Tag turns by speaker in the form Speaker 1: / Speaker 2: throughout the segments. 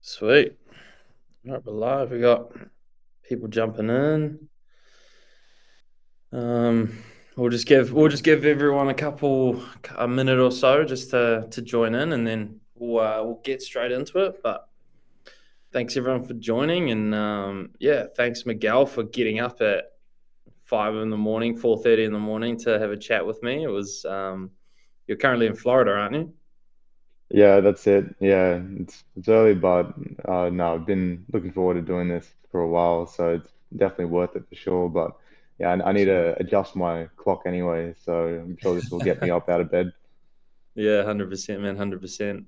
Speaker 1: Sweet. All right, we're live. We got people jumping in. Um, we'll just give everyone a minute or so just to join in, and then we'll get straight into it. But thanks everyone for joining, and yeah, thanks Miguel for getting up at 5 in the morning, 4:30 in the morning to have a chat with me. It was you're currently in Florida, aren't you?
Speaker 2: Yeah, that's it. Yeah, it's early, but no, I've been looking forward to doing this for a while, so it's definitely worth it for sure. But yeah, I need
Speaker 1: Sweet.
Speaker 2: to adjust my clock anyway, so I'm sure this will get me up out of bed.
Speaker 1: Yeah, 100%, man, 100%.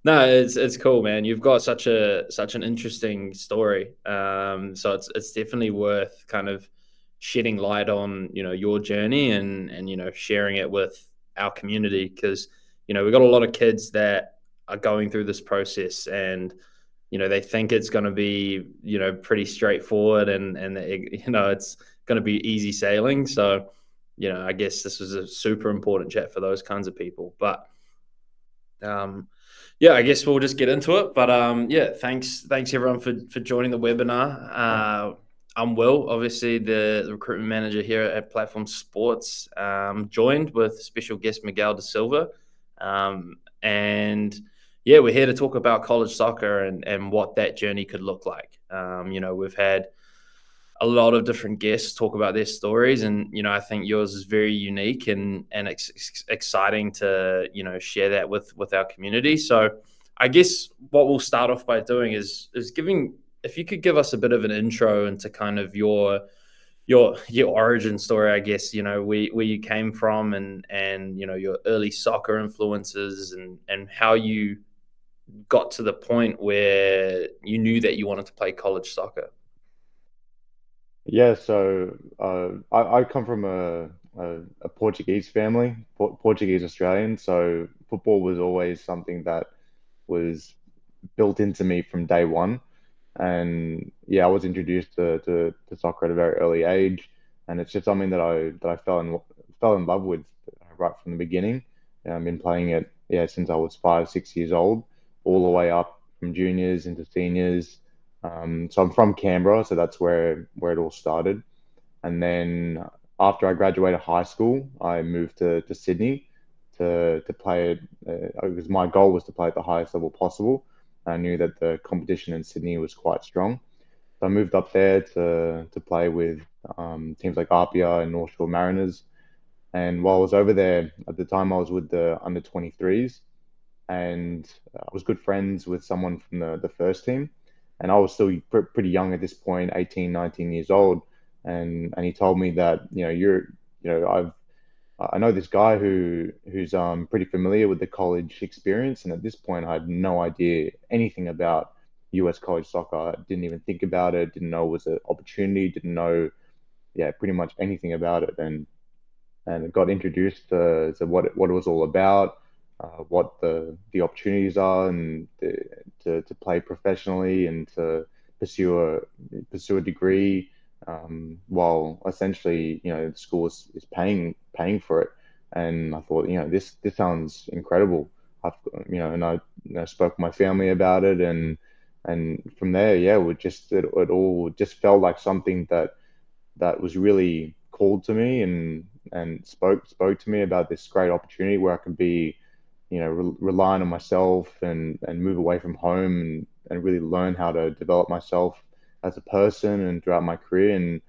Speaker 1: No, it's cool, man. You've got such an interesting story. So it's definitely worth kind of shedding light on, your journey and sharing it with our community because we've got a lot of kids that are going through this process and they think it's going to be pretty straightforward and it's going to be easy sailing. So I guess this was a super important chat for those kinds of people. But um, yeah, I guess we'll just get into it. But yeah, thanks everyone for joining the webinar. I'm Will, obviously the recruitment manager here at Platform Sports. Joined with special guest Miguel da Silva, and yeah, we're here to talk about college soccer and what that journey could look like. We've had a lot of different guests talk about their stories, and I think yours is very unique and exciting to share that with our community. So I guess what we'll start off by doing is giving, if you could give us a bit of an intro into kind of your origin story, I guess, where you came from and your early soccer influences and how you got to the point where you knew that you wanted to play college soccer.
Speaker 2: Yeah, so I come from a Portuguese family, Portuguese Australian, so football was always something that was built into me from day one. And yeah, I was introduced to soccer at a very early age, and it's just something that I fell in love with right from the beginning. I've been playing it since I was 5, 6 years old, all the way up from juniors into seniors. So I'm from Canberra, so that's where it all started. And then after I graduated high school, I moved to Sydney to play it because my goal was to play at the highest level possible. I knew that the competition in Sydney was quite strong. So I moved up there to play with teams like Apia and North Shore Mariners. And while I was over there, at the time I was with the under 23s, and I was good friends with someone from the first team. And I was still pretty young at this point, 18, 19 years old. And he told me that, I know this guy who's pretty familiar with the college experience, and at this point, I had no idea anything about US college soccer. I didn't even think about it. Didn't know it was an opportunity. Didn't know, yeah, pretty much anything about it. And got introduced to what it was all about, what the opportunities are, and to play professionally and to pursue a degree, while essentially the school is paying for it. And I thought, this sounds incredible. I've, and I spoke with my family about it, and from there, yeah, it all just felt like something that was really called to me and spoke to me about this great opportunity where I could be, relying on myself and move away from home and really learn how to develop myself as a person and throughout my career. And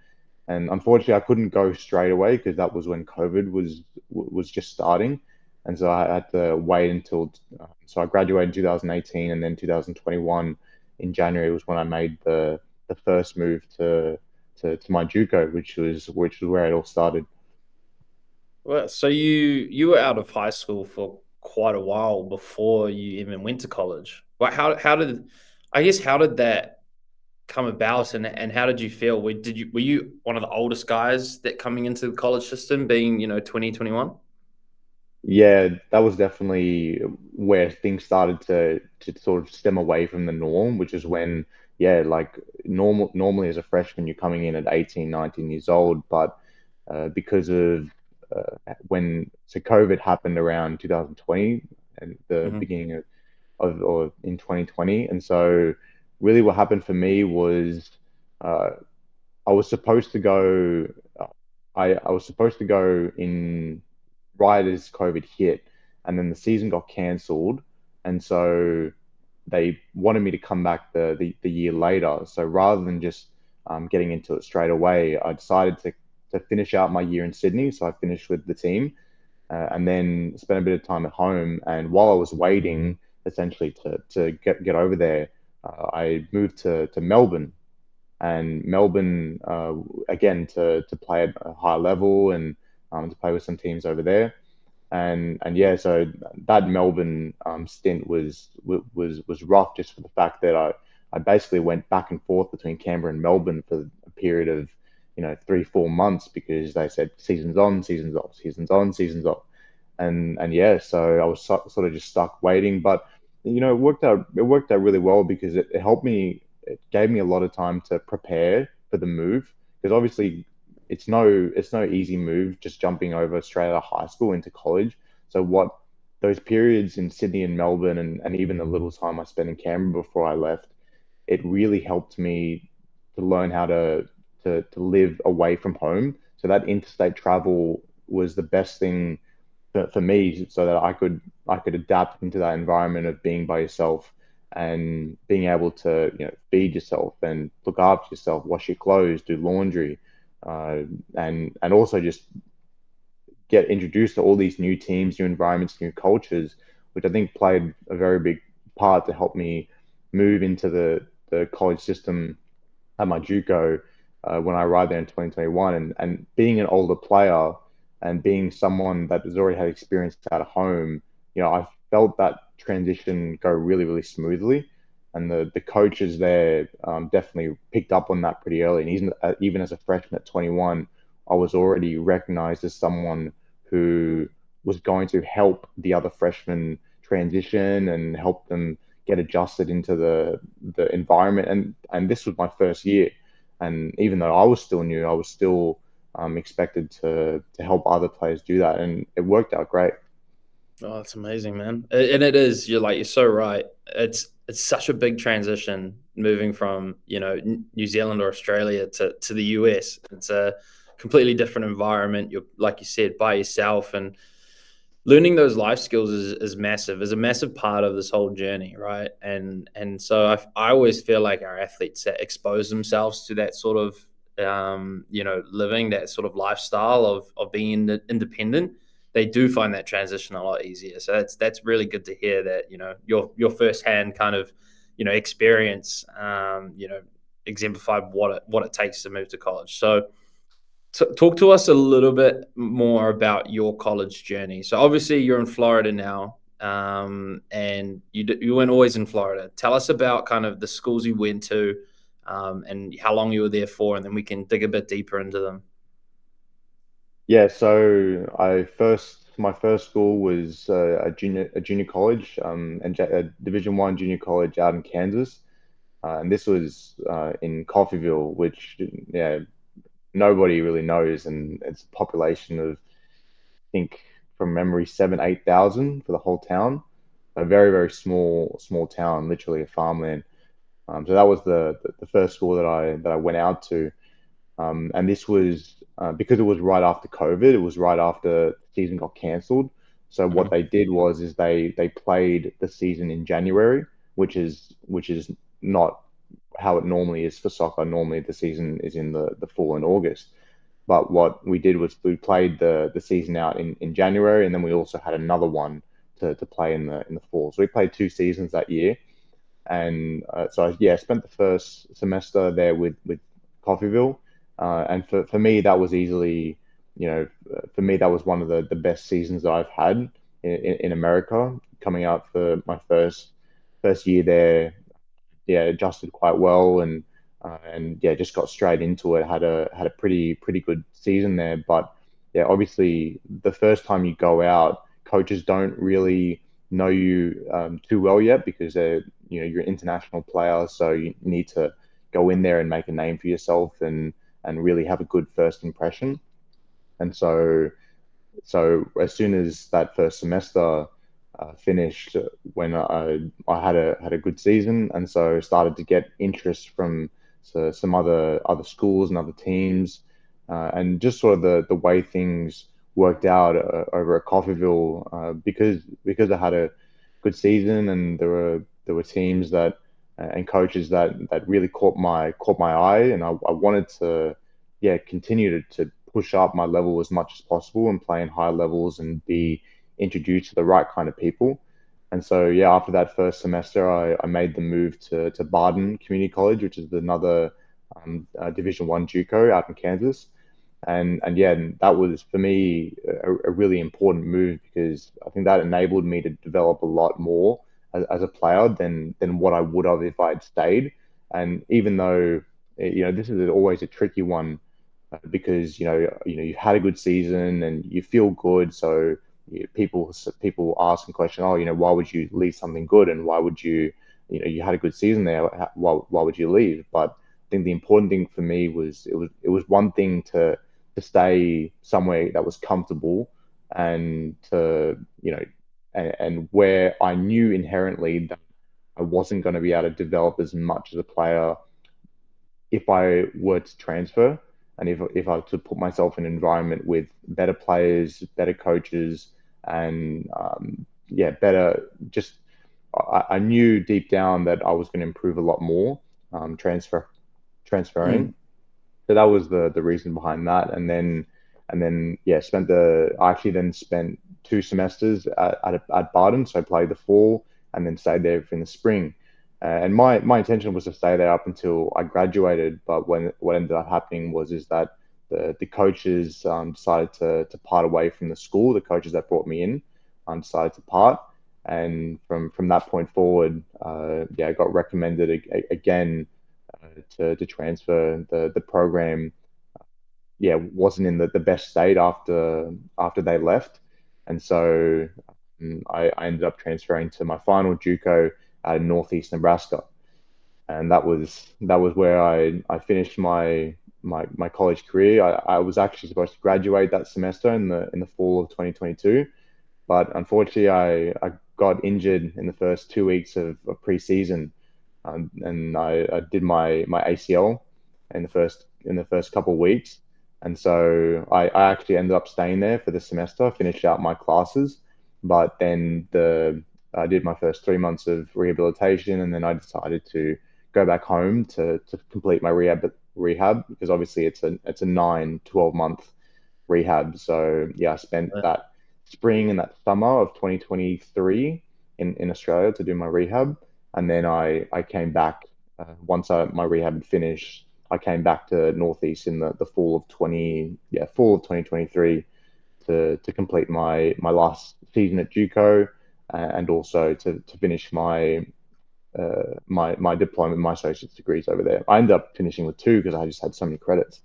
Speaker 2: unfortunately, I couldn't go straight away because that was when COVID was just starting, and so I had to wait until. So I graduated in 2018, and then 2021 in January was when I made the first move to my JUCO, which was where it all started.
Speaker 1: Well, so you were out of high school for quite a while before you even went to college. Well, how did that come about, and how did you feel? Were you one of the oldest guys that coming into the college system, being 2021?
Speaker 2: Yeah, that was definitely where things started to sort of stem away from the norm, which is when, yeah, like normally as a freshman, you're coming in at 18, 19 years old, but because of when COVID happened around 2020 and the
Speaker 1: Hmm.
Speaker 2: beginning of or in 2020. And so really what happened for me was uh, I was supposed to go. I was supposed to go in right as COVID hit, and then the season got cancelled, and so they wanted me to come back the year later. So rather than just getting into it straight away, I decided to finish out my year in Sydney. So I finished with the team, and then spent a bit of time at home. And while I was waiting, essentially to get over there, I moved to Melbourne, and Melbourne again to play at a high level and to play with some teams over there. And yeah, so that Melbourne stint was rough just for the fact that I basically went back and forth between Canberra and Melbourne for a period of 3-4 months because they said seasons on, seasons off, seasons on, seasons off, and yeah, so I was sort of just stuck waiting. But it worked out really well because it helped me. It gave me a lot of time to prepare for the move because obviously it's no easy move just jumping over straight out of high school into college. So what those periods in Sydney and Melbourne and even the little time I spent in Canberra before I left, it really helped me to learn how to live away from home. So that interstate travel was the best thing for me so that I could adapt into that environment of being by yourself and being able to feed yourself and look after yourself, wash your clothes, do laundry, uh, and also just get introduced to all these new teams, new environments, new cultures, which I think played a very big part to help me move into the college system at my JUCO when I arrived there in 2021. And being an older player and being someone that has already had experience out of home, I felt that transition go really, really smoothly. And the coaches there definitely picked up on that pretty early. And even as a freshman at 21, I was already recognized as someone who was going to help the other freshmen transition and help them get adjusted into the environment. And this was my first year, and even though I was still new, I was still expected to help other players do that, and it worked out great.
Speaker 1: Oh, that's amazing, man. And it is. You're so right. It's such a big transition moving from New Zealand or Australia to the US. It's a completely different environment. You're, like you said, by yourself, and learning those life skills is massive. Is a massive part of this whole journey, right? And so I always feel like our athletes that expose themselves to that sort of living that sort of lifestyle of being independent, they do find that transition a lot easier. So that's really good to hear that your firsthand kind of experience exemplified what it takes to move to college. So talk to us a little bit more about your college journey. So obviously you're in Florida now, and you weren't always in Florida. Tell us about kind of the schools you went to, and how long you were there for, and then we can dig a bit deeper into them.
Speaker 2: Yeah, so my first school was a junior college, and a Division One junior college out in Kansas, and this was in Coffeyville, which yeah nobody really knows, and it's a population of I think from memory 7-8 thousand for the whole town, a very very small town, literally a farmland. So that was the first school that I went out to. And this was because it was right after COVID. It was right after the season got cancelled. So what
Speaker 1: Mhm.
Speaker 2: they did was they played the season in January, which is not how it normally is for soccer. Normally the season is in the fall in August. But what we did was we played the season out in January, and then we also had another one to play in the fall. So we played 2 seasons that year, and so yeah, I spent the first semester there with Coffeyville, and for me that was easily, for me that was one of the best seasons that I've had in America. Coming out for my first year there, yeah, adjusted quite well, and yeah, just got straight into it. Had a pretty good season there, but yeah, obviously the first time you go out, coaches don't really know you too well yet because you're an international player, so you need to go in there and make a name for yourself and really have a good first impression. And so as soon as that first semester, finished when I had a good season, and so started to get interest from some other schools and other teams, and just sort of the way things worked out over at Coffeyville, because I had a good season, and there were teams that and coaches that really caught my eye, and I wanted to, yeah, continue to push up my level as much as possible and play in high levels and be introduced to the right kind of people. And so, yeah, after that first semester, I made the move to Barden Community College, which is another Division One JUCO out in Kansas. And yeah, that was for me a really important move, because I think that enabled me to develop a lot more as a player than what I would have if I had stayed. And even though, this is always a tricky one, because you had a good season and you feel good, so people ask and question, oh, why would you leave something good, and why would you had a good season there, why would you leave? But I think the important thing for me was it was one thing to stay somewhere that was comfortable, and to and where I knew inherently that I wasn't going to be able to develop as much as a player if I were to transfer, and if I were to put myself in an environment with better players, better coaches, and yeah, better. Just I knew deep down that I was going to improve a lot more, transferring.
Speaker 1: Mm.
Speaker 2: So that was the reason behind that. And then yeah, I actually then spent 2 semesters at Barden. So I played the fall and then stayed there in the spring. And my intention was to stay there up until I graduated. But what ended up happening is that the coaches decided to part away from the school. The coaches that brought me in decided to part. And from that point forward, yeah, I got recommended again to transfer. The program, yeah, wasn't in the best state after they left, and so I ended up transferring to my final JUCO at Northeast Nebraska, and that was where I finished my college career. I was actually supposed to graduate that semester in the fall of 2022, but unfortunately I got injured in the first 2 weeks of preseason, and I did my ACL in the first couple of weeks, and so I actually ended up staying there for the semester, finished out my classes, but then I did my first 3 months of rehabilitation, and then I decided to go back home to complete my rehab, because obviously it's a 9-12 month rehab. So yeah, I spent that spring and that summer of 2023 in Australia to do my rehab, and then I came back once my rehab had finished. I came back to Northeast in the fall of 2023 to complete my last season at JUCO, and also to finish my diploma, my associate's degrees over there. I ended up finishing with two because I just had so many credits.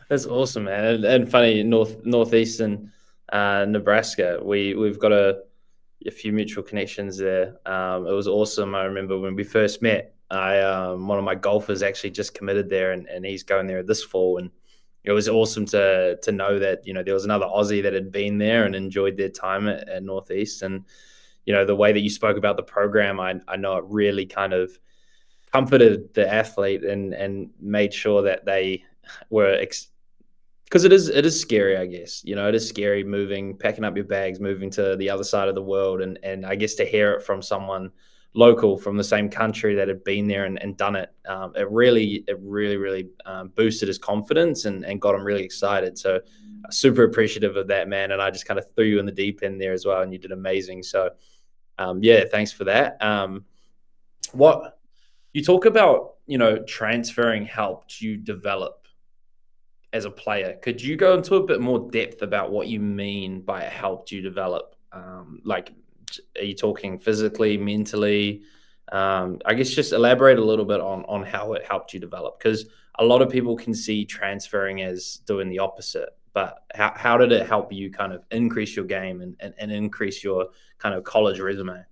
Speaker 1: That's awesome, man. And funny, northeastern Nebraska. We've got a few mutual connections there. It was awesome. I remember when we first met. One of my golfers actually just committed there, and he's going there this fall. And it was awesome to know that there was another Aussie that had been there and enjoyed their time at Northeast. And the way that you spoke about the program, I know it really kind of comforted the athlete and made sure that they were because it is scary, I guess. It is scary packing up your bags, moving to the other side of the world, and I guess to hear it from someone local from the same country that had been there and done it, it really boosted his confidence and got him really excited. So super appreciative of that, man. And I just kind of threw you in the deep end there as well, and you did amazing. So yeah, thanks for that. What you talk about, transferring helped you develop as a player. Could you go into a bit more depth about what you mean by it helped you develop? Like, are you talking physically, mentally? I guess just elaborate a little bit on how it helped you develop, because a lot of people can see transferring as doing the opposite. But how did it help you kind of increase your game and increase your kind of college resume?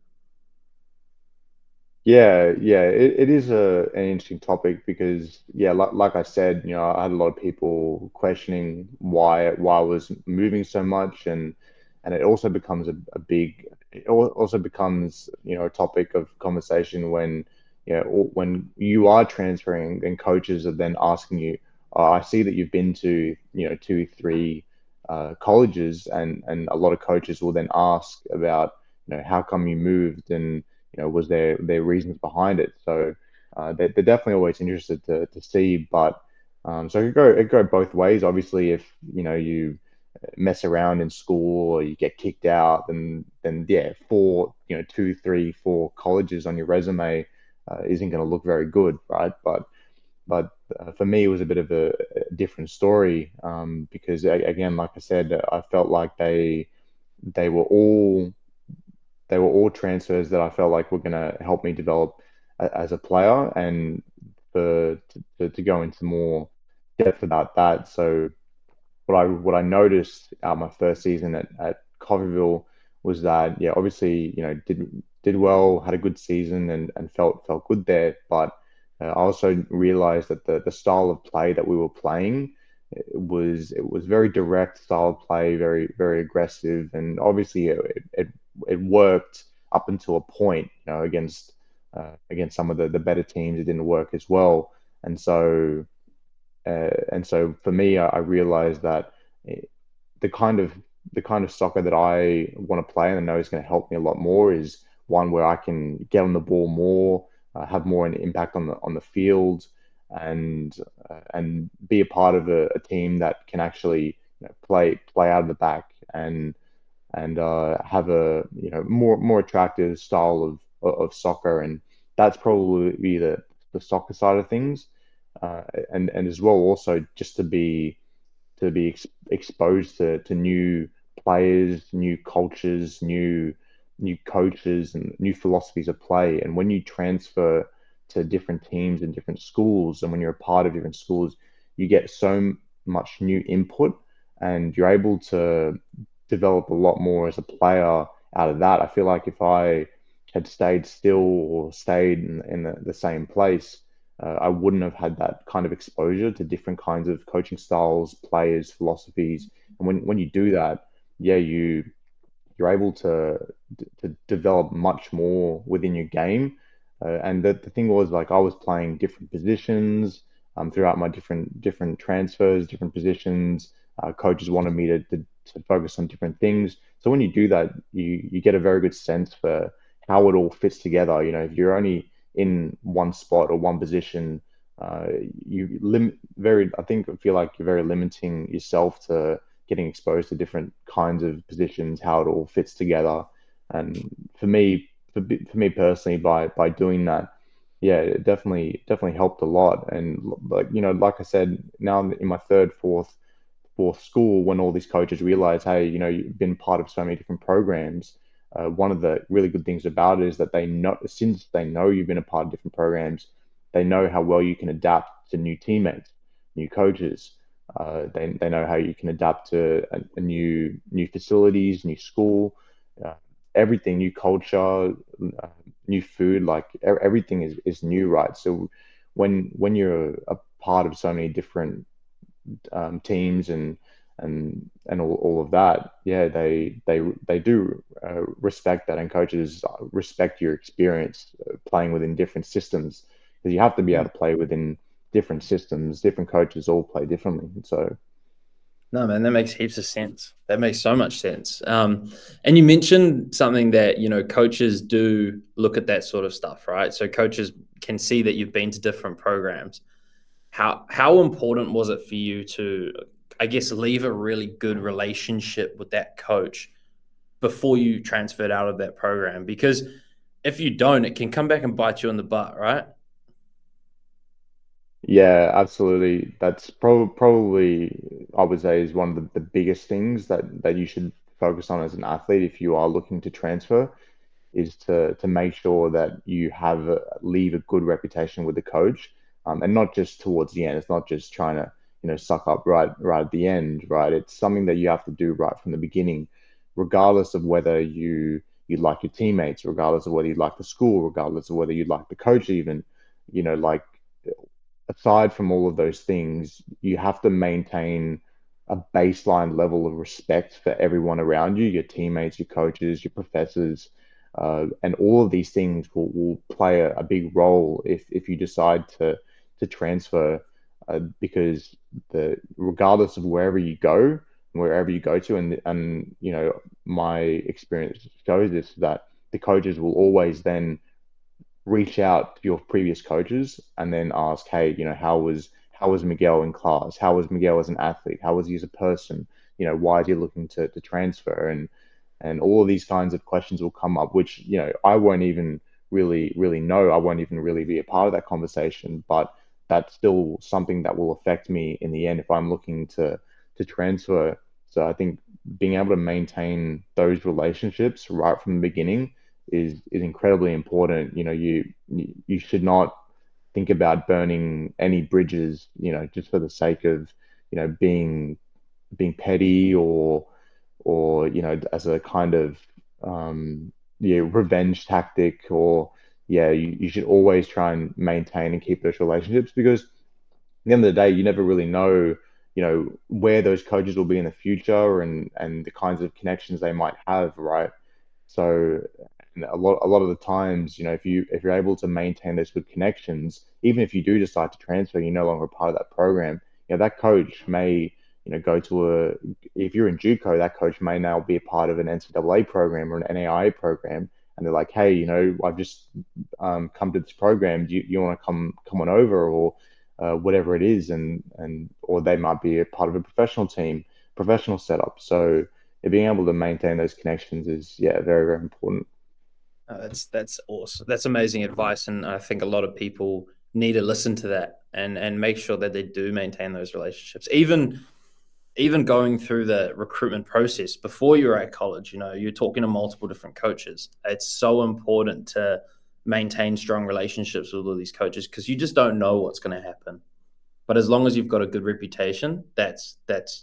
Speaker 2: Yeah, yeah, it is an interesting topic, because yeah, like I said, I had a lot of people questioning why I was moving so much, and and it also becomes a big, also becomes, a topic of conversation when, when you are transferring and coaches are then asking you, oh, I see that you've been to, two, three colleges, and a lot of coaches will then ask about, how come you moved, and was there reasons behind it. So they're definitely always interested to see, but so it could go both ways. Obviously, if you mess around in school or you get kicked out, then yeah, four, two, three, four colleges on your resume isn't going to look very good, right? But for me, it was a bit of a different story, because again, like I said, I felt like they were all they were all transfers that I felt like were going to help me develop as a player, and to go into more depth about that. So what I noticed my first season at Coffeyville was that, yeah, obviously, did well, had a good season, and felt good there. But I also realized that the style of play that we were playing, it was very direct style of play, very very aggressive, and obviously it worked up until a point, against some of the better teams. It didn't work as well, and so for me, I realized that eh, the kind of the kind of soccer that I want to play and I know is going to help me a lot more is one where I can get on the ball more, have more an impact on the field, and be a part of a team that can actually, play out of the back, and have a, more attractive style of soccer. And that's probably the soccer side of things, and as well also just to be exposed to new players, new cultures, new coaches, and new philosophies of play. And when you transfer to different teams and different schools, and when you're a part of different schools, you get so much new input, and you're able to develop a lot more as a player out of that. I feel like if I had stayed still or stayed in the same place, I wouldn't have had that kind of exposure to different kinds of coaching styles, players, philosophies. And when you do that, yeah, you're able to develop much more within your game. And the thing was, like, I was playing different positions throughout my different transfers, different positions. Coaches wanted me to focus on different things. So when you do that, you get a very good sense for how it all fits together. If you're only in one spot or one position, you limit very. I feel like you're very limiting yourself to getting exposed to different kinds of positions, how it all fits together. And for me personally, by doing that, yeah, it definitely helped a lot. And like I said, now I'm in my third, fourth school, when all these coaches realize, hey, you've been part of so many different programs. One of the really good things about it is that they know, since they know you've been a part of different programs, they know how well you can adapt to new teammates, new coaches. They know how you can adapt to a new facilities, new school, uh, everything, new culture, new food. Like everything is new, right? So when you're a part of so many different teams, and all of that, yeah, they do respect that, and coaches respect your experience playing within different systems, because you have to be able to play within different systems. Different coaches all play differently, so
Speaker 1: No, man, that makes heaps of sense. That makes so much sense. And you mentioned something that, coaches do look at that sort of stuff, right? So coaches can see that you've been to different programs. How important was it for you to, I guess, leave a really good relationship with that coach before you transferred out of that program? Because if you don't, it can come back and bite you in the butt, right?
Speaker 2: yeah, absolutely. That's probably, I would say, is one of the biggest things that you should focus on as an athlete if you are looking to transfer, is to make sure that you leave a good reputation with the coach, and not just towards the end. It's not just trying to, suck up right at the end, right? It's something that you have to do right from the beginning, regardless of whether you like your teammates, regardless of whether you like the school, regardless of whether you like the coach, even, like, aside from all of those things, you have to maintain. a baseline level of respect for everyone around you, your teammates, your coaches, your professors, and all of these things will play a big role if you decide to transfer, because regardless of wherever you go to, and my experience shows this, that the coaches will always then reach out to your previous coaches and then ask, hey, how was Miguel in class? How was Miguel as an athlete? How was he as a person? Why is he looking to transfer? And all of these kinds of questions will come up, which I won't even really know. I won't even really be a part of that conversation, but that's still something that will affect me in the end if I'm looking to transfer. So I think being able to maintain those relationships right from the beginning is incredibly important. You should not think about burning any bridges, just for the sake of, being petty, or as a kind of revenge tactic. Or yeah, you should always try and maintain and keep those relationships, because at the end of the day, you never really know, where those coaches will be in the future, and the kinds of connections they might have, right? So a lot of the times, if you're able to maintain those good connections, even if you do decide to transfer, you're no longer a part of that program. That coach may, go to if you're in JUCO, that coach may now be a part of an NCAA program or an NAIA program, and they're like, hey, I've just come to this program. Do you want to come on over, or whatever it is, and or they might be a part of a professional setup. So being able to maintain those connections is, yeah, very, very important.
Speaker 1: That's awesome. That's amazing advice, and I think a lot of people need to listen to that and make sure that they do maintain those relationships. Even going through the recruitment process before you're at college, you're talking to multiple different coaches. It's so important to maintain strong relationships with all these coaches because you just don't know what's going to happen. But as long as you've got a good reputation, that's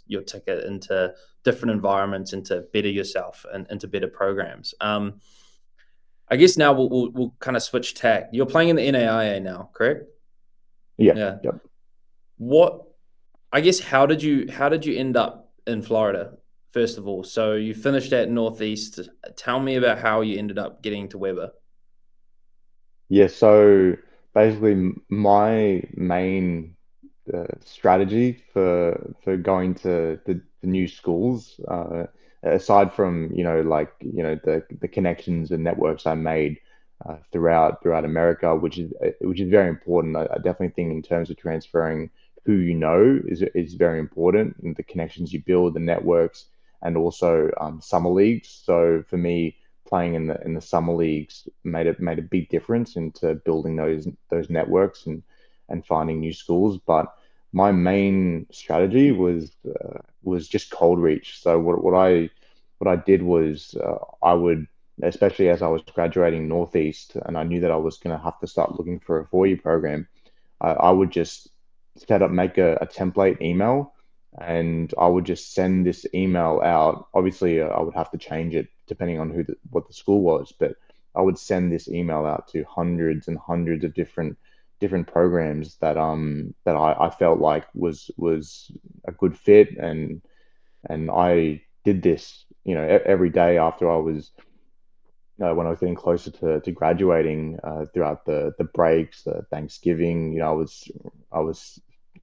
Speaker 1: your ticket into different environments, into better yourself, and into better programs. I guess now we'll kind of switch tack. You're playing in the NAIA now, correct?
Speaker 2: Yeah,
Speaker 1: Yeah.
Speaker 2: yep.
Speaker 1: What I guess how did you end up in Florida first of all? So you finished at Northeast. Tell me about how you ended up getting to Weber.
Speaker 2: Yeah, so basically, my main strategy for going to the new schools, aside from like the connections and networks I made throughout America, which is very important. I definitely think in terms of transferring, who is very important, and the connections you build, the networks, and also summer leagues. So for me, playing in the summer leagues made a big difference into building those networks and finding new schools. But my main strategy was just cold reach. So what I did was, I would, especially as I was graduating Northeast, and I knew that I was going to have to start looking for a 4-year program. I would just make a template email, and I would just send this email out. Obviously, I would have to change it depending on what the school was, but I would send this email out to hundreds and hundreds of different programs that I felt like was a good fit. And I did this, every day after I was when I was getting closer to graduating, throughout the breaks, the Thanksgiving. I was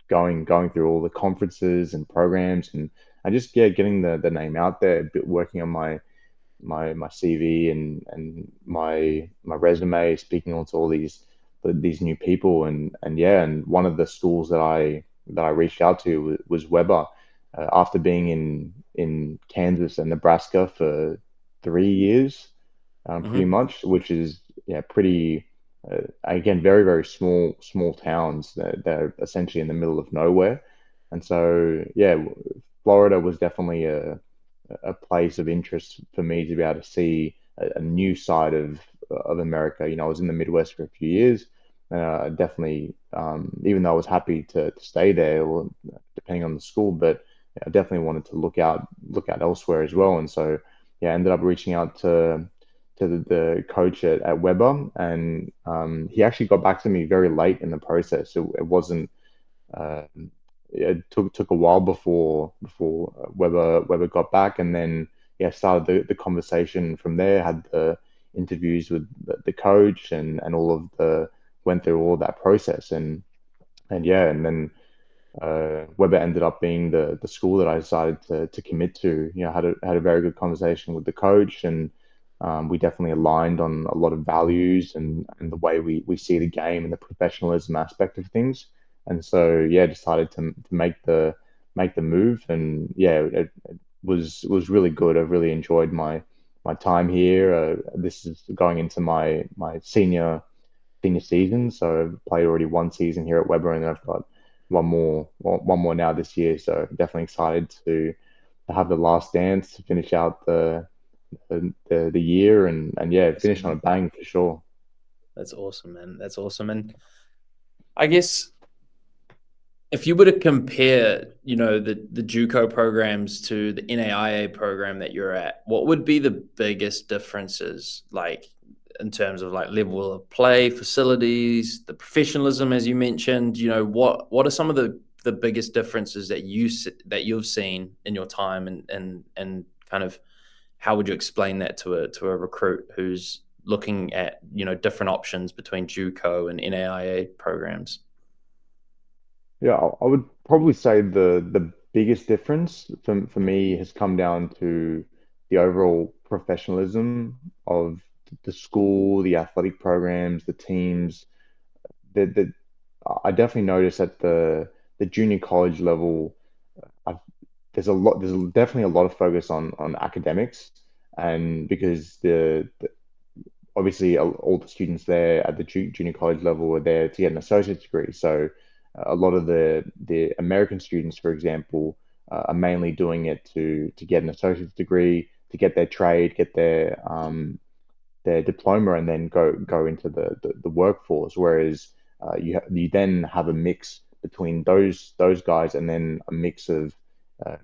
Speaker 2: going through all the conferences and programs, and just, yeah, getting the name out there, working on my CV and my resume, speaking onto all these new people. And yeah, and one of the schools that I reached out to was Weber, after being in Kansas and Nebraska for 3 years, pretty
Speaker 1: Hmm.
Speaker 2: much, which is, yeah, pretty, again, very, very small towns that are essentially in the middle of nowhere. And so, yeah, Florida was definitely a place of interest for me to be able to see a new side of America. I was in the Midwest for a few years. Definitely, even though I was happy to stay there, or depending on the school, but I definitely wanted to look out elsewhere as well. And so, yeah, I ended up reaching out to the coach at Weber, and he actually got back to me very late in the process. It wasn't uh, it took a while before Weber got back, and then yeah, started the conversation from there. Had the interviews with the coach and all of the went through all that process, and yeah, and then Weber ended up being the school that I decided to commit to. You know, had a very good conversation with the coach, and we definitely aligned on a lot of values and the way we see the game and the professionalism aspect of things. And so yeah, decided to make the move, and yeah, it was really good. I really enjoyed my time here. This is going into my senior season. So I've played already one season here at Weber, and then I've got one more now this year. So definitely excited to have the last dance to finish out the year, and yeah, finish on a
Speaker 1: Awesome.
Speaker 2: bang for sure.
Speaker 1: That's awesome, man. That's awesome. And I guess if you were to compare, the JUCO programs to the NAIA program that you're at, what would be the biggest differences, like in terms of like level of play, facilities, the professionalism, as you mentioned? What are some of the biggest differences that you've seen in your time, and kind of how would you explain that to a recruit who's looking at different options between JUCO and NAIA programs?
Speaker 2: Yeah, I would probably say the biggest difference for me has come down to the overall professionalism of the school, the athletic programs, the teams. The I definitely noticed at the junior college level, I've, there's definitely a lot of focus on academics, and because obviously all the students there at the junior college level were there to get an associate's degree. So a lot of the American students, for example, are mainly doing it to get an associate's degree, to get their trade, get their diploma, and then go into the workforce. Whereas you then have a mix between those guys, and then a mix of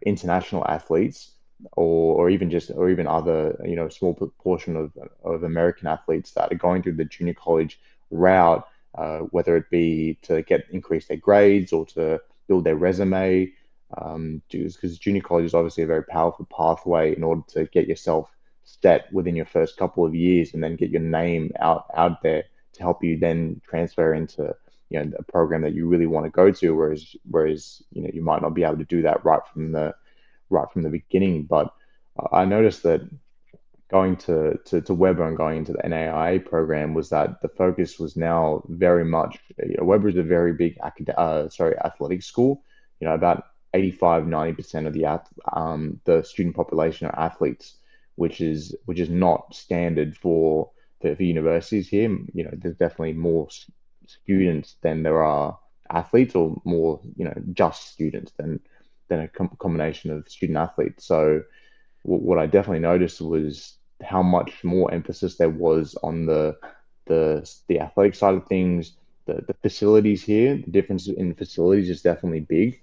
Speaker 2: international athletes, or even other, small portion of American athletes that are going through the junior college route, whether it be to get increase their grades or to build their resume. Because junior college is obviously a very powerful pathway in order to get yourself set within your first couple of years, and then get your name out there to help you then transfer into a program that you really want to go to. Whereas you might not be able to do that right from the beginning. But I noticed that going to Weber and going into the NAIA program was that the focus was now very much, Weber is a very big athletic school. About 85-90% of the student population are athletes, which is not standard for universities here. There's definitely more students than there are athletes, or more just students than a combination of student athletes. So what I definitely noticed was how much more emphasis there was on the athletic side of things, the facilities here. The difference in facilities is definitely big.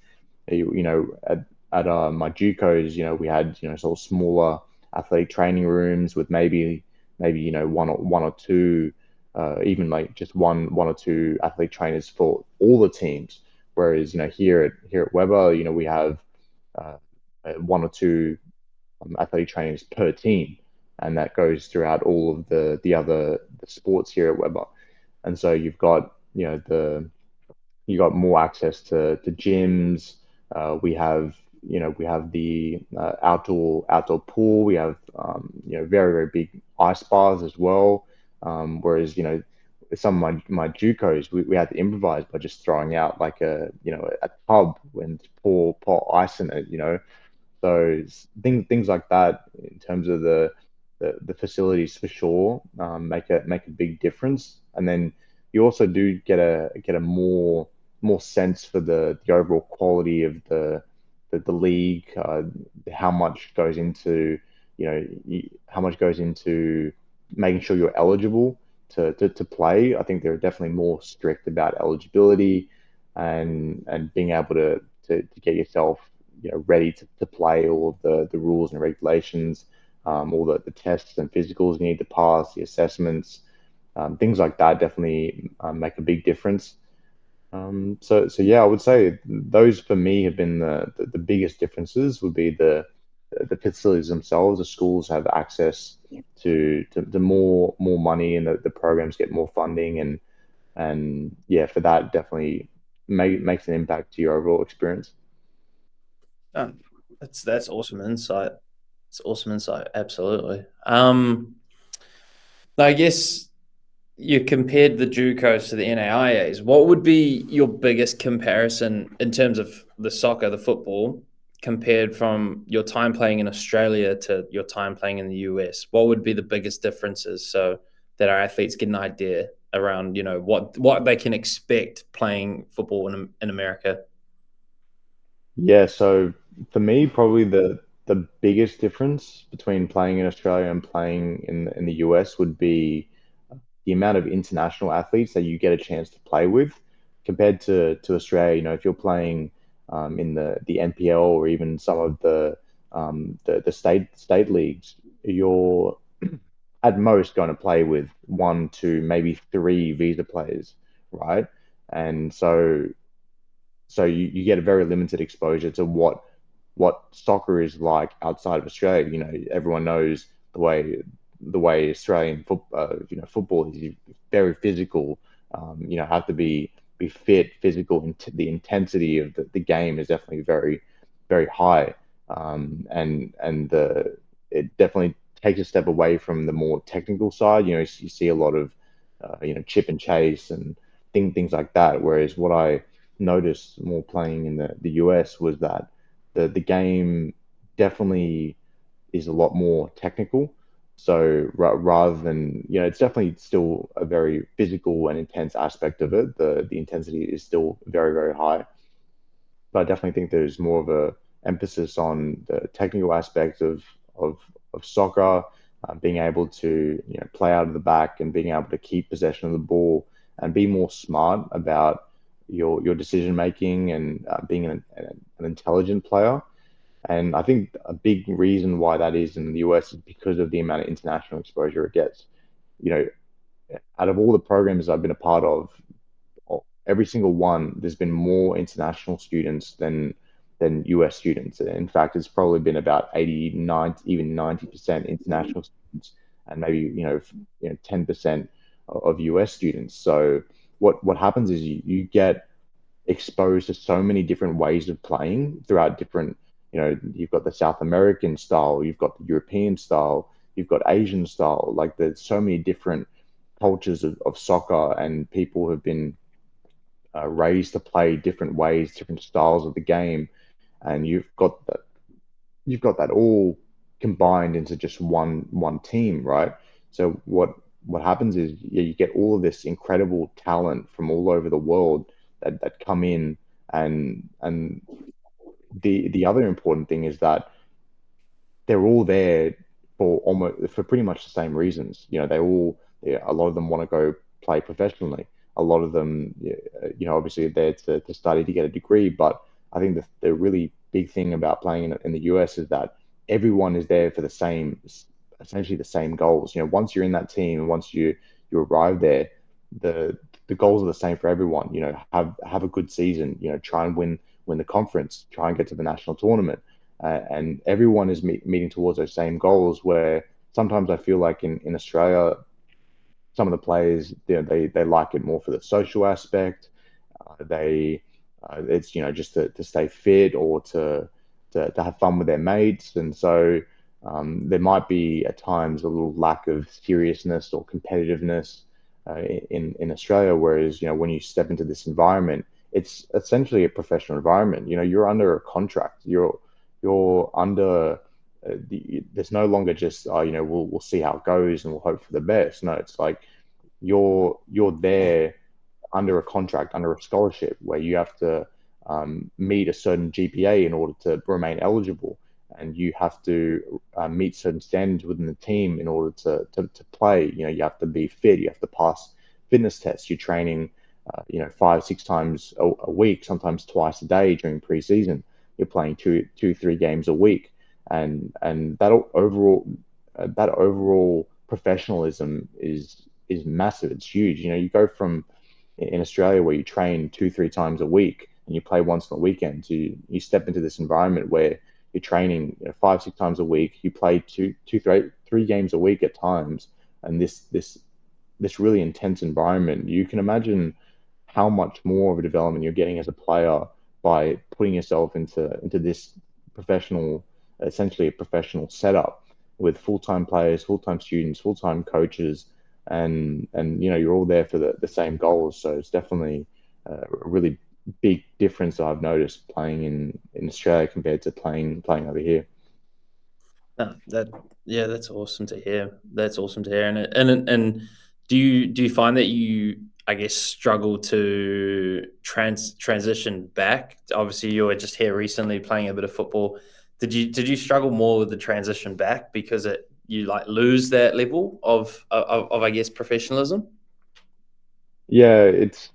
Speaker 2: At my JUCOs, we had sort of smaller athletic training rooms with maybe one or two, even like just one or two athlete trainers for all the teams. Whereas here at Weber, we have uh, one or two athletic trainers per team, and that goes throughout all of the sports here at Weber. And so you've got you got more access to gyms. We have the outdoor pool. We have very very big ice bars as well. Whereas some of my JUCOs, we had to improvise by just throwing out like a tub and pour ice in it. So things like that in terms of the facilities for sure, make a big difference. And then you also do get a more sense for the overall quality of the league, how much goes into how much goes into making sure you're eligible to play. I think they're definitely more strict about eligibility, and being able to get yourself ready to play all of the rules and regulations, all the tests and physicals you need to pass, the assessments, things like that definitely make a big difference. So yeah, I would say those for me have been the biggest differences would be the facilities themselves. The schools have access to more money, and the programs get more funding, and yeah, for that definitely makes an impact to your overall experience.
Speaker 1: Oh, that's awesome insight. It's awesome insight. Absolutely. I guess you compared the JUCOs to the NAIAs. What would be your biggest comparison in terms of the soccer, the football, compared from your time playing in Australia to your time playing in the US? What would be the biggest differences so that our athletes get an idea around, what they can expect playing football in America?
Speaker 2: Yeah, so for me, probably the biggest difference between playing in Australia and playing in the US would be the amount of international athletes that you get a chance to play with compared to Australia. You know, if you're playing in the NPL or even some of the state leagues, you're at most going to play with one, two, maybe three visa players, right? And so you get a very limited exposure to what soccer is like outside of Australia. You know, everyone knows the way Australian football is very physical. You know, have to be fit, physical. The intensity of the game is definitely very high, and the it definitely takes a step away from the more technical side. You know, you see a lot of chip and chase and things like that. Whereas what I noticed more playing in the US was that the game definitely is a lot more technical. So rather than, it's definitely still a very physical and intense aspect of it. The intensity is still very high, but I definitely think there's more of a emphasis on the technical aspects of soccer, being able to play out of the back and being able to keep possession of the ball and be more smart about your decision making and being an intelligent player. And I think a big reason why that is in the US is because of the amount of international exposure it gets. You know, out of all the programs I've been a part of, every single one, there's been more international students than US students. In fact, it's probably been about 89, even 90% international students, and maybe 10% of US students. So what happens is you get exposed to so many different ways of playing throughout different. You've got the South American style, you've got the European style, you've got Asian style. Like there's so many different cultures of soccer, and people have been raised to play different ways, different styles of the game, and you've got that all combined into just one team, right? So what happens is, yeah, you get all of this incredible talent from all over the world that come in, and the other important thing is that they're all there for pretty much the same reasons. A lot of them want to go play professionally. A lot of them, yeah, obviously are there to study to get a degree. But I think the really big thing about playing in the US is that everyone is there for essentially the same goals. Once you're in that team and once you arrive there, the the goals are the same for everyone. Have a good season. Try and win the conference. Try and get to the national tournament, and everyone is meeting towards those same goals. Where sometimes I feel like in Australia, some of the players, they like it more for the social aspect. They It's just to stay fit or to have fun with their mates, and so there might be at times a little lack of seriousness or competitiveness in Australia. Whereas when you step into this environment, it's essentially a professional environment. You're under a contract. You're under there's no longer just we'll see how it goes and we'll hope for the best. No, it's like you're there under a contract, under a scholarship, where you have to meet a certain GPA in order to remain eligible, and you have to meet certain standards within the team in order to play. You have to be fit, you have to pass fitness tests. You're training, 5, 6 times a week, sometimes twice a day during preseason. You're playing two, 3 games a week, and that overall professionalism is massive. It's huge. You go from in Australia where you train 2, 3 times a week and you play once on the weekend. So you step into this environment where you're training 5, 6 times a week. You play three games a week at times, and this really intense environment. You can imagine how much more of a development you're getting as a player by putting yourself into this professional, essentially a professional setup with full-time players, full-time students, full-time coaches, and you're all there for the same goals. So it's definitely a really big difference that I've noticed playing in Australia compared to playing over here.
Speaker 1: No, yeah, that's awesome to hear. That's awesome to hear. And do you find that you, I guess, struggle to transition back? Obviously, you were just here recently playing a bit of football. Did you struggle more with the transition back because you like lose that level of I guess professionalism?
Speaker 2: Yeah, it's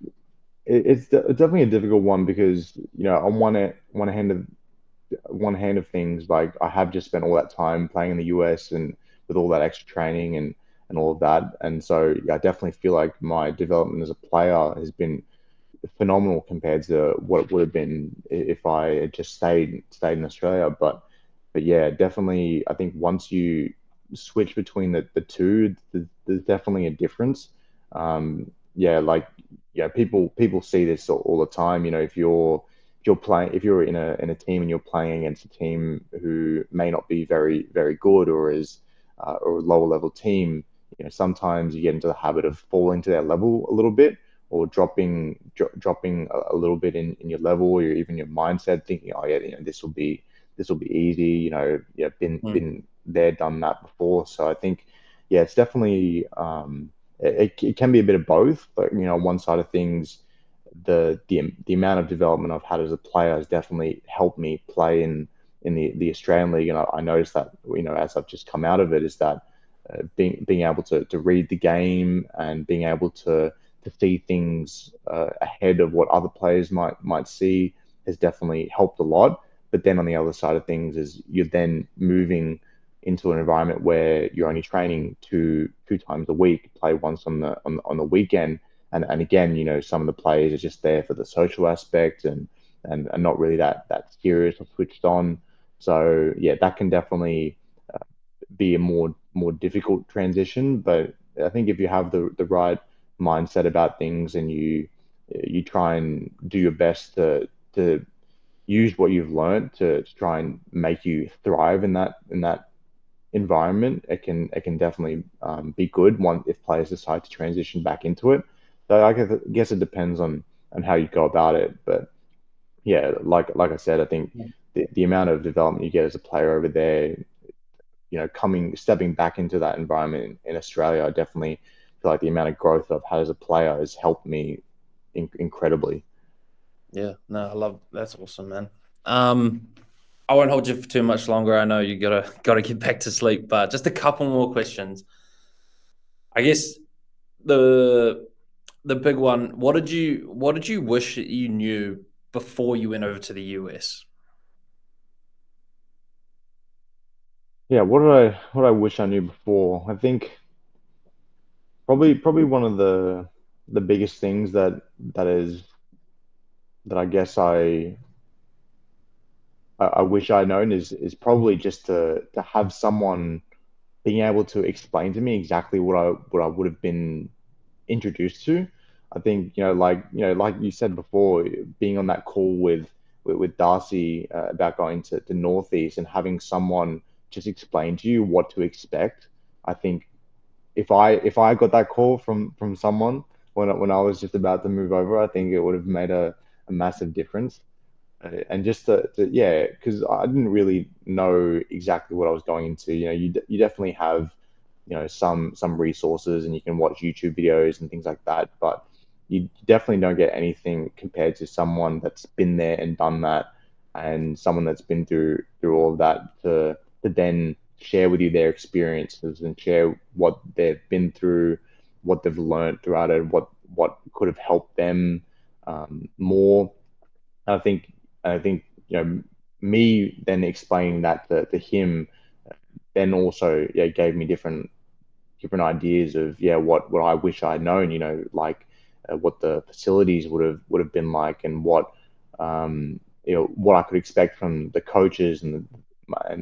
Speaker 2: definitely a difficult one because on one hand of things, like I have just spent all that time playing in the US and with all that extra training and all of that, and so yeah, I definitely feel like my development as a player has been phenomenal compared to what it would have been if I had just stayed in Australia. But yeah, definitely, I think once you switch between the two, there's definitely a difference. Yeah, like yeah, people see this all the time. If you're in a team and you're playing against a team who may not be very good or a lower level team, sometimes you get into the habit of falling to their level a little bit or dropping a little bit in your level or even your mindset, thinking, oh yeah, this will be easy. Yeah,
Speaker 1: Mm.
Speaker 2: been there, done that before. So I think, yeah, it's definitely it can be a bit of both. But one side of things, the amount of development I've had as a player has definitely helped me play in the Australian league, and I noticed that as I've just come out of it, is that being able to read the game and being able to see things ahead of what other players might see has definitely helped a lot. But then on the other side of things is you're then moving into an environment where you're only training two times a week, play once on the weekend, and again, some of the players are just there for the social aspect and not really that serious or switched on. So yeah, that can definitely be a more difficult transition. But I think if you have the right mindset about things and you try and do your best to use what you've learned to try and make you thrive in that environment, it can definitely be good one if players decide to transition back into it. So I guess it depends on how you go about it. But yeah, like I said, I think the amount of development you get as a player over there, stepping back into that environment in Australia, I definitely feel like the amount of growth I've had as a player has helped me incredibly.
Speaker 1: Yeah, no, I love that's awesome, man. Um, I won't hold you for too much longer. I know you gotta get back to sleep, but just a couple more questions. I guess the the big one. What did you wish that you knew before you went over to the US?
Speaker 2: Yeah, what I wish I knew before. I think probably one of the biggest things that I guess I wish I'd known is probably just to have someone being able to explain to me exactly what I would have been introduced to. I think like you said before, being on that call with Darcy about going to Northeast and having someone just explain to you what to expect. I think if I got that call from someone when I was just about to move over, I think it would have made a massive difference. And just yeah, because I didn't really know exactly what I was going into. You definitely have some resources and you can watch YouTube videos and things like that, but you definitely don't get anything compared to someone that's been there and done that, and someone that's been through all of that to then share with you their experiences and share what they've been through, what they've learned throughout it, what could have helped them more. I think I think me then explaining that to him then also gave me different ideas of what I wish I'd known. Like what the facilities would have been like, and what I could expect from the coaches and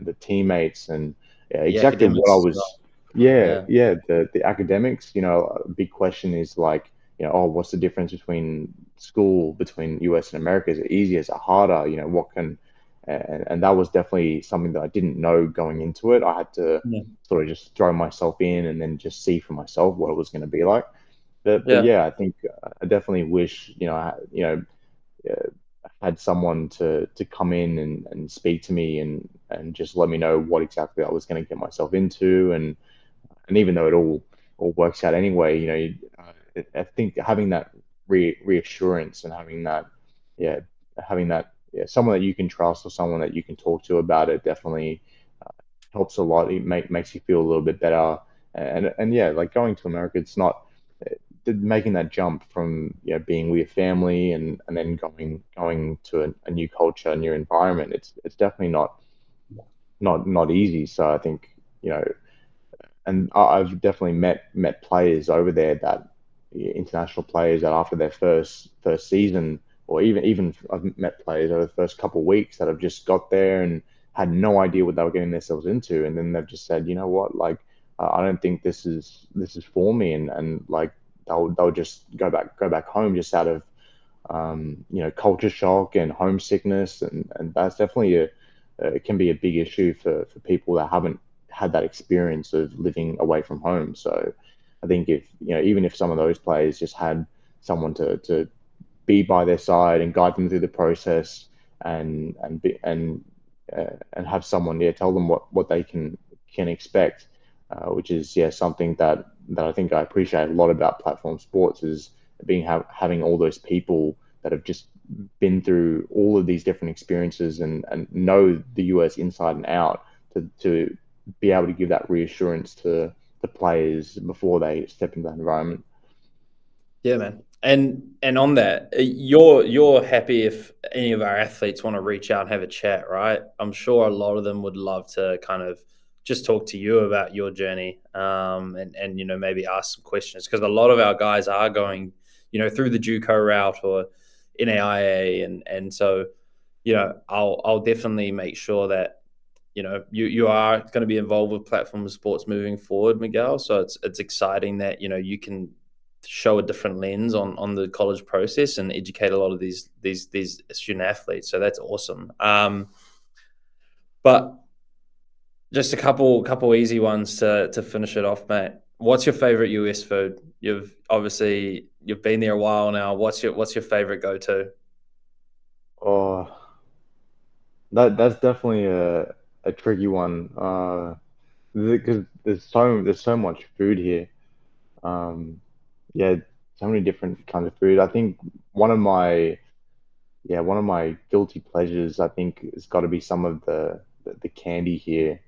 Speaker 2: the teammates, and
Speaker 1: The
Speaker 2: exactly what I
Speaker 1: academics as
Speaker 2: was.
Speaker 1: well.
Speaker 2: Yeah,
Speaker 1: Yeah.
Speaker 2: yeah. The academics, a big question is like, oh, what's the difference between school between US and America? Is it easier? Is it harder? What can, and that was definitely something that I didn't know going into it. I had to
Speaker 1: Yeah.
Speaker 2: sort of just throw myself in and then just see for myself what it was going to be like. But
Speaker 1: Yeah.
Speaker 2: yeah, I think I definitely wish, had someone to come in and speak to me and just let me know what exactly I was going to get myself into, and even though it all works out anyway, I think having that reassurance and yeah, having that someone that you can trust or someone that you can talk to about it definitely helps a lot. It makes you feel a little bit better, and yeah, like going to America, it's not making that jump from being with your family and then going to a new culture, a new environment. It's definitely not easy. So I think you know and I've definitely met players over there that international players that after their first season, or even I've met players over the first couple of weeks that have just got there and had no idea what they were getting themselves into, and then they've just said, you know what, like I don't think this is for me, and like they'll just go back home just out of culture shock and homesickness, and that's definitely it can be a big issue for people that haven't had that experience of living away from home. So I think if even if some of those players just had someone to be by their side and guide them through the process, and have someone tell them what they can expect, which is something that I think I appreciate a lot about platform sports, is having all those people that have just been through all of these different experiences and know the US inside and out, to be able to give that reassurance to the players before they step into that environment.
Speaker 1: Yeah, man. And on that, you're happy if any of our athletes want to reach out and have a chat, right? I'm sure a lot of them would love to kind of just talk to you about your journey, and maybe ask some questions, because a lot of our guys are going, through the JUCO route or NAIA, and so I'll definitely make sure that you are going to be involved with platform sports moving forward, Miguel. So it's exciting that you can show a different lens on the college process and educate a lot of these student athletes. So that's awesome. But just a couple easy ones to finish it off, mate. What's your favorite US food? You've been there a while now. What's your favorite go to?
Speaker 2: Oh, that's definitely a tricky one. Because there's so much food here. Um, yeah, so many different kinds of food. I think one of my one of my guilty pleasures, I think, has got to be some of the candy here.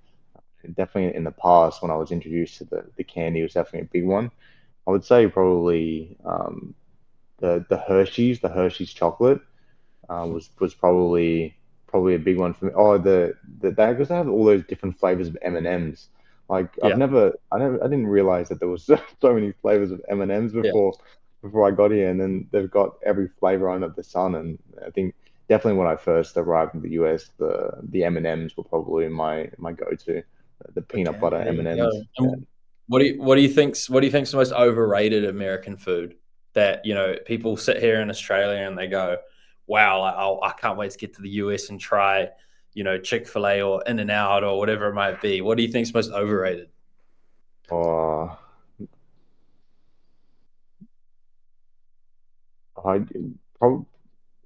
Speaker 2: Definitely in the past, when I was introduced to the candy, was definitely a big one. I would say probably the Hershey's chocolate was probably a big one for me. Oh, they because they have all those different flavors of M&Ms. Like
Speaker 1: Yeah,
Speaker 2: I didn't realize that there was so many flavors of M&Ms
Speaker 1: yeah.
Speaker 2: before I got here, and then they've got every flavor under the sun. And I think definitely when I first arrived in the US, the M&Ms were probably my go-to, the peanut
Speaker 1: Okay,
Speaker 2: butter
Speaker 1: there you go.
Speaker 2: M&Ms. Yeah.
Speaker 1: And what do you think's the most overrated American food that people sit here in Australia and they go, "Wow, I can't wait to get to the US and try, Chick-fil-A or In and Out or whatever it might be." What do you think's most overrated?
Speaker 2: Oh, I probably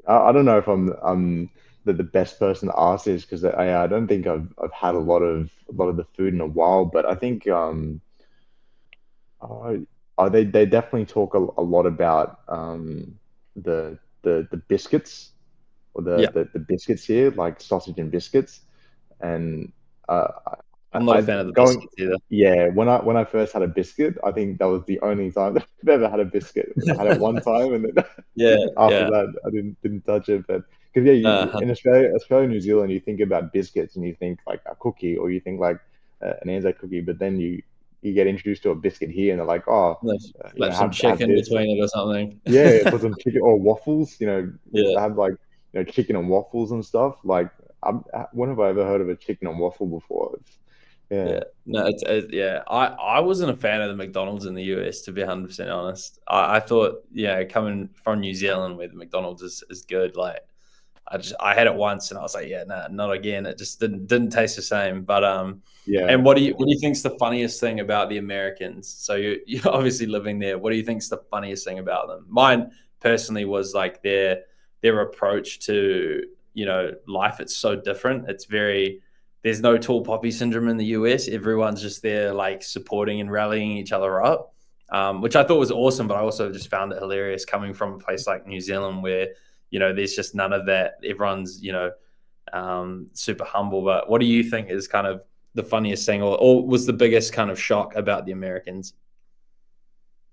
Speaker 2: I don't know if I'm the best person to ask this, because I don't think I've had a lot of the food in a while, but I think uh, they definitely talk a lot about the biscuits, or
Speaker 1: Yeah,
Speaker 2: the biscuits here, like sausage and biscuits, and uh,
Speaker 1: I'm not a
Speaker 2: I
Speaker 1: fan of the
Speaker 2: going
Speaker 1: biscuits either.
Speaker 2: yeah, when I first had a biscuit, I think that was the only time that I've ever had a biscuit. I had it one time, and then
Speaker 1: Yeah,
Speaker 2: after
Speaker 1: yeah,
Speaker 2: that, I didn't touch it. But because in
Speaker 1: 100.
Speaker 2: Australia, New Zealand, you think about biscuits and you think like a cookie, or you think like an Anzac cookie, but then you get introduced to a biscuit here, and they're like, oh,
Speaker 1: Let's
Speaker 2: you know,
Speaker 1: slap some
Speaker 2: have
Speaker 1: chicken
Speaker 2: this.
Speaker 1: between it or something.
Speaker 2: Yeah, put some chicken or waffles. You know,
Speaker 1: Yeah.
Speaker 2: they have like chicken and waffles and stuff. Like, when have I ever heard of a chicken and waffle before? Yeah,
Speaker 1: Yeah, no, yeah. I wasn't a fan of the McDonald's in the US, to be 100% honest. I thought, coming from New Zealand where the McDonald's is good, like I had it once and I was like, yeah, no, not again. It just didn't taste the same. But
Speaker 2: yeah.
Speaker 1: and what do you think's the funniest thing about the Americans? So you're obviously living there. What do you think's the funniest thing about them? Mine personally was like their approach to life. It's so different. It's very There's no tall poppy syndrome in the US. Everyone's just there like supporting and rallying each other up, which I thought was awesome. But I also just found it hilarious coming from a place like New Zealand where there's just none of that. Everyone's super humble. But what do you think is kind of the funniest thing, or was the biggest kind of shock about the Americans?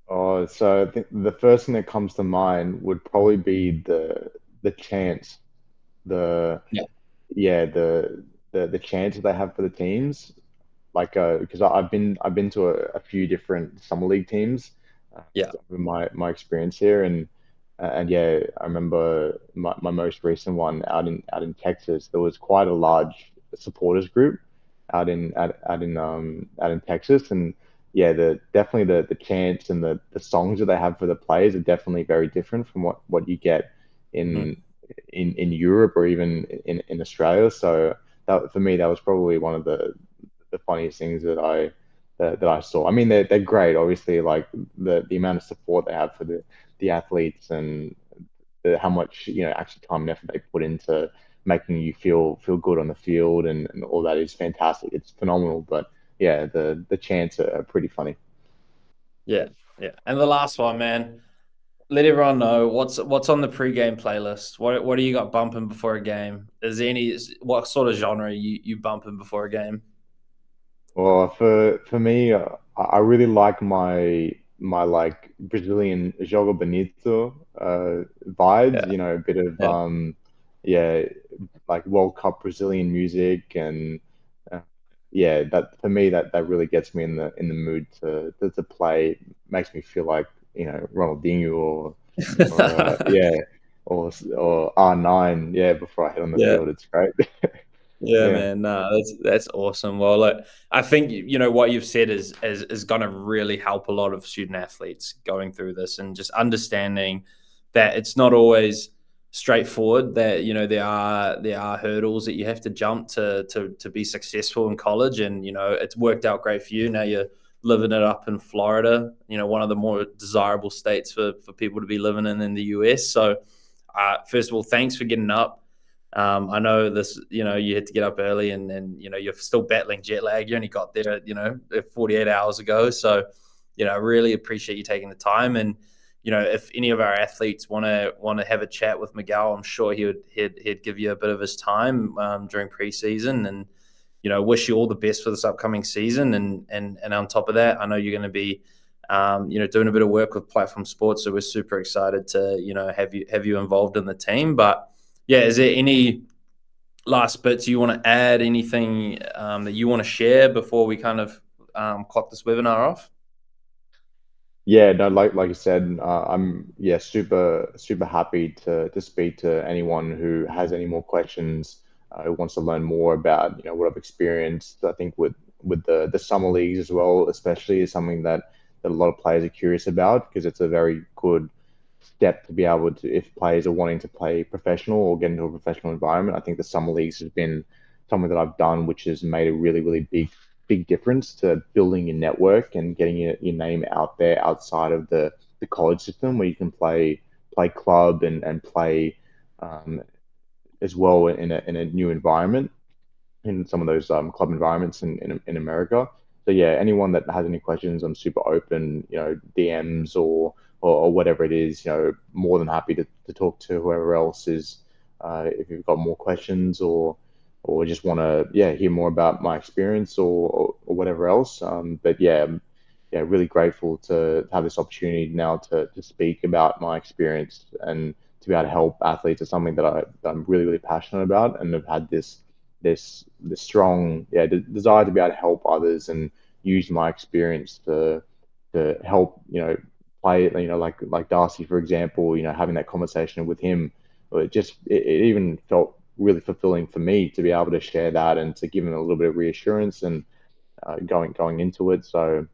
Speaker 2: Oh, so I think the first thing that comes to mind would probably be the chants, the
Speaker 1: Yeah,
Speaker 2: yeah, the chants that they have for the teams. Like, because I've been to a few different summer league teams,
Speaker 1: yeah,
Speaker 2: over my experience here, and yeah, I remember my most recent one out in Texas. There was quite a large supporters group out in Texas, and yeah, the definitely the chants and the songs that they have for the players are definitely very different from what you get
Speaker 1: mm,
Speaker 2: in in Europe or even in Australia. So that for me, that was probably one of the funniest things that I saw. I mean, they're great, obviously, like the amount of support they have for the athletes, and how much actually time and effort they put into making you feel good on the field, and all that is fantastic. It's phenomenal. But yeah, the chants are pretty funny.
Speaker 1: yeah, yeah. And the last one, man. Let everyone know what's on the pre-game playlist. What do you got bumping before a game? Is there what sort of genre you bumping before a game?
Speaker 2: Well, for me, I really like my like Brazilian jogo bonito vibes.
Speaker 1: Yeah,
Speaker 2: A bit of
Speaker 1: yeah.
Speaker 2: yeah, like World Cup Brazilian music, and uh, yeah, that for me that really gets me in the mood to play. Makes me feel like Ronaldinho, or yeah, or R9, yeah, before I head on the
Speaker 1: Yeah,
Speaker 2: field. It's great.
Speaker 1: yeah,
Speaker 2: Yeah.
Speaker 1: man. No, that's awesome. Well, look, I think what you've said is going to really help a lot of student athletes going through this and just understanding that it's not always straightforward. That there are hurdles that you have to jump to be successful in college, and it's worked out great for you. Now you're living it up in Florida. One of the more desirable states for people to be living in the US. So, first of all, thanks for getting up. I know this, you had to get up early and you're still battling jet lag. You only got there, 48 hours ago. So, I really appreciate you taking the time. And, if any of our athletes want to have a chat with Miguel, I'm sure he'd give you a bit of his time during preseason, and, wish you all the best for this upcoming season. And on top of that, I know you're going to be, doing a bit of work with Platform Sports. So we're super excited to, have you involved in the team. But yeah, is there any last bits you want to add? Anything that you want to share before we kind of clock this webinar off?
Speaker 2: Yeah, no, like you said, I'm yeah super happy to speak to anyone who has any more questions, who wants to learn more about what I've experienced. I think with the summer leagues as well, especially, is something that a lot of players are curious about, because it's a very good step to be able to, if players are wanting to play professional or get into a professional environment. I think the summer leagues has been something that I've done, which has made a really big difference to building your network and getting your name out there outside of the college system, where you can play club and play um, as well in a new environment, in some of those club environments in America. So yeah, anyone that has any questions, I'm super open, DMs or whatever it is, more than happy to talk to whoever else is, if you've got more questions, or just want to hear more about my experience, or whatever else. But yeah, yeah, really grateful to have this opportunity now to speak about my experience, and to be able to help athletes is something that I'm really passionate about, and have had this strong desire to be able to help others, and use my experience to help, play, like Darcy, for example, having that conversation with him, it even felt really fulfilling for me to be able to share that and to give him a little bit of reassurance and going into it. So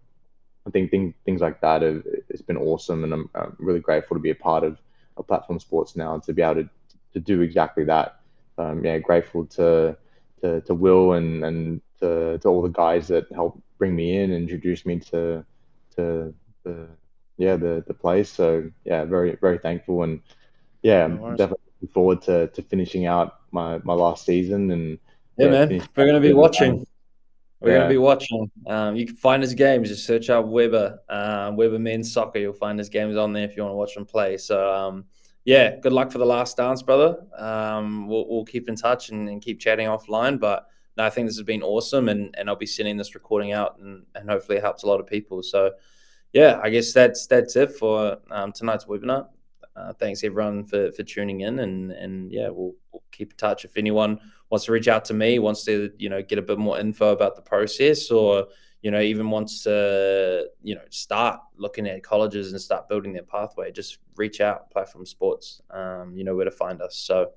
Speaker 2: I think things like that it's been awesome, and I'm really grateful to be a part of Platform Sports now and to be able to do exactly that. Yeah, grateful to Will and to all the guys that helped bring me in and introduce me to the the place. So yeah, very very thankful, and yeah,
Speaker 1: No
Speaker 2: I'm
Speaker 1: worries.
Speaker 2: definitely looking forward to finishing out my last season and
Speaker 1: Yeah,
Speaker 2: yeah,
Speaker 1: man.
Speaker 2: finishing
Speaker 1: We're
Speaker 2: out
Speaker 1: gonna
Speaker 2: a
Speaker 1: be
Speaker 2: bit of a bang.
Speaker 1: watching. We're going to
Speaker 2: Yeah,
Speaker 1: be watching. You can find his games. Just search up Weber, Weber men's soccer. You'll find his games on there if you want to watch them play. So, yeah, good luck for the last dance, brother. We'll keep in touch and keep chatting offline. But no, I think this has been awesome, and I'll be sending this recording out, and hopefully it helps a lot of people. So, yeah, I guess that's it for tonight's webinar. Thanks everyone for tuning in, and yeah, we'll keep in touch. If anyone wants to reach out to me, wants to get a bit more info about the process, or even wants to start looking at colleges and start building their pathway, just reach out. Platform Sports, you know where to find us. So,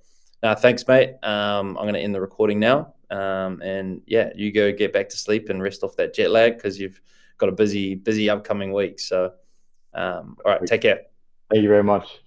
Speaker 1: thanks, mate. I'm going to end the recording now, and yeah, you go get back to sleep and rest off that jet lag because you've got a busy upcoming week. So, all right, take care.
Speaker 2: thank you very much.